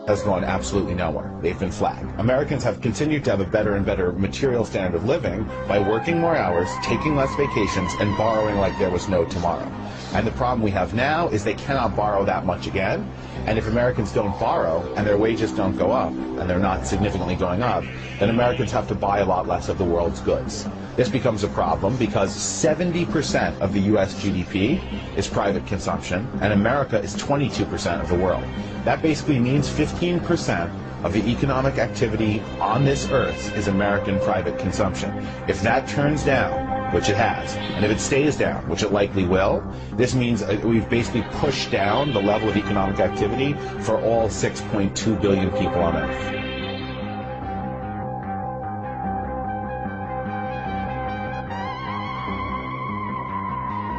has gone absolutely nowhere. They've been flat. Americans have continued to have a better and better material standard of living by working more hours, taking less vacations, and borrowing like there was no tomorrow. And the problem we have now is they cannot borrow that much again. And if Americans don't borrow and their wages don't go up, and they're not significantly going up, then Americans have to buy a lot less of the world's goods. This becomes a problem because 70% of the US GDP is private consumption, and America is 22% of the world. That basically means 15% of the economic activity on this earth is American private consumption. If that turns down, which it has, and if it stays down, which it likely will, this means we've basically pushed down the level of economic activity for all 6.2 billion people on Earth.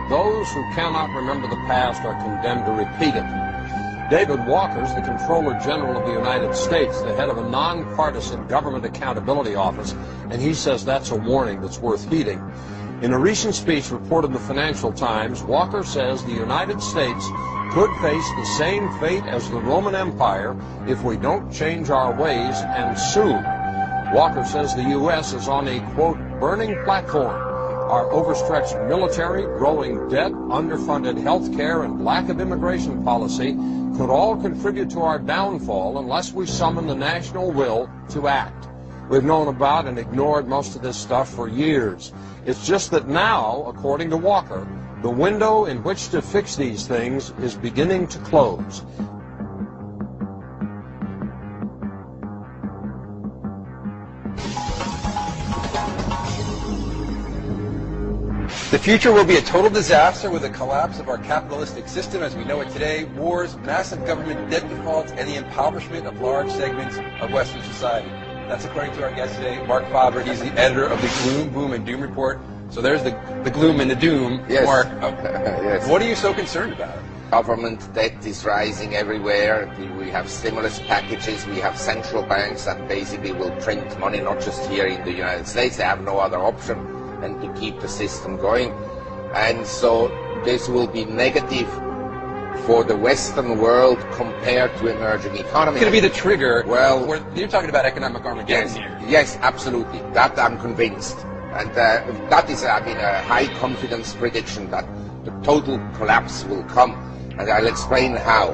Those who cannot remember the past are condemned to repeat it. David Walker's the Comptroller General of the United States, the head of a nonpartisan government accountability office, and he says that's a warning that's worth heeding. In a recent speech reported in the Financial Times, Walker says the United States could face the same fate as the Roman Empire if we don't change our ways, and soon. Walker says the U.S. is on a, quote, burning platform. Our overstretched military, growing debt, underfunded health care, and lack of immigration policy could all contribute to our downfall unless we summon the national will to act. We've known about and ignored most of this stuff for years. It's just that now, according to Walker, the window in which to fix these things is beginning to close. The future will be a total disaster with the collapse of our capitalistic system as we know it today, wars, massive government debt defaults, and the impoverishment of large segments of Western society. That's according to our guest today, Mark Faber. He's the editor of the Gloom, Boom, and Doom Report. So there's the gloom and the doom. Yes. Mark, Yes. What are you so concerned about? Government debt is rising everywhere. We have stimulus packages. We have central banks that basically will print money, not just here in the United States. They have no other option than to keep the system going. And so this will be negative for the Western world compared to emerging economies. It's going to be the trigger. Well, you're talking about economic Armageddon here. Yes, absolutely. That I'm convinced. And that is, I mean, a high confidence prediction that the total collapse will come. And I'll explain how.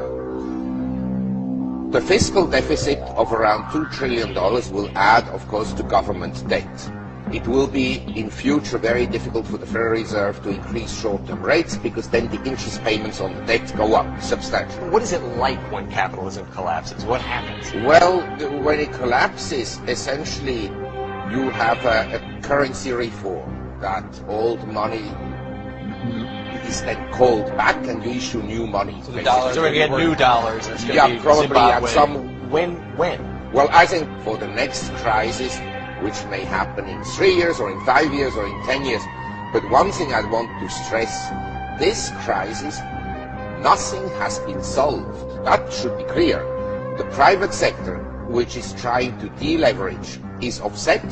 The fiscal deficit of around $2 trillion will add, of course, to government debt. It will be, in future, very difficult for the Federal Reserve to increase short-term rates because then the interest payments on the debt go up substantially. What is it like when capitalism collapses? What happens? Well, when it collapses, essentially, you have a currency reform that old money is then called back and you issue new money. So the dollars, so we get new dollars. It's going to be probably Zimbabwe. at some. When? Well, I think for the next crisis, which may happen in 3 years or in 5 years or in 10 years. But one thing I want to stress, this crisis, nothing has been solved. That should be clear. The private sector, which is trying to deleverage, is offset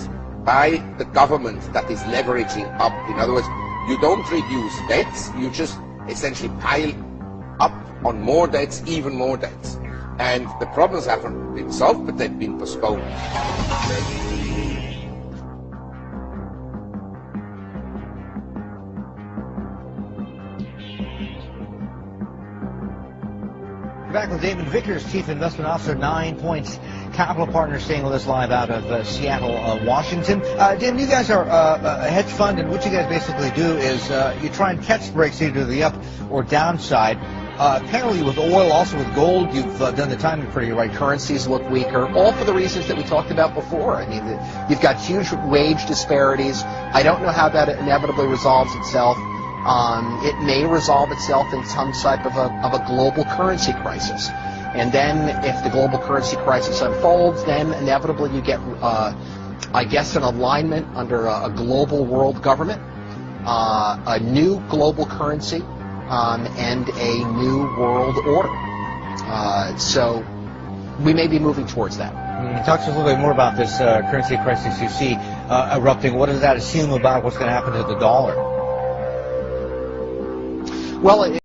by the government that is leveraging up. In other words, you don't reduce debts, you just essentially pile up on more debts, even more debts. And the problems haven't been solved, but they've been postponed. Back with Damon Vickers, Chief Investment Officer, 9 Points Capital Partners, staying with us live out of Seattle, Washington. Damon, you guys are a hedge fund, and what you guys basically do is you try and catch breaks either to the up or downside. Apparently with oil, also with gold, you've done the timing pretty right. Currencies look weaker, all for the reasons that we talked about before. I mean, you've got huge wage disparities. I don't know how that inevitably resolves itself. It may resolve itself in some type of a global currency crisis. And then if the global currency crisis unfolds, then inevitably you get, I guess, an alignment under a global world government, a new global currency, and a new world order. So we may be moving towards that. Talk to us a little bit more about this currency crisis you see erupting. What does that assume about what's going to happen to the dollar? Well,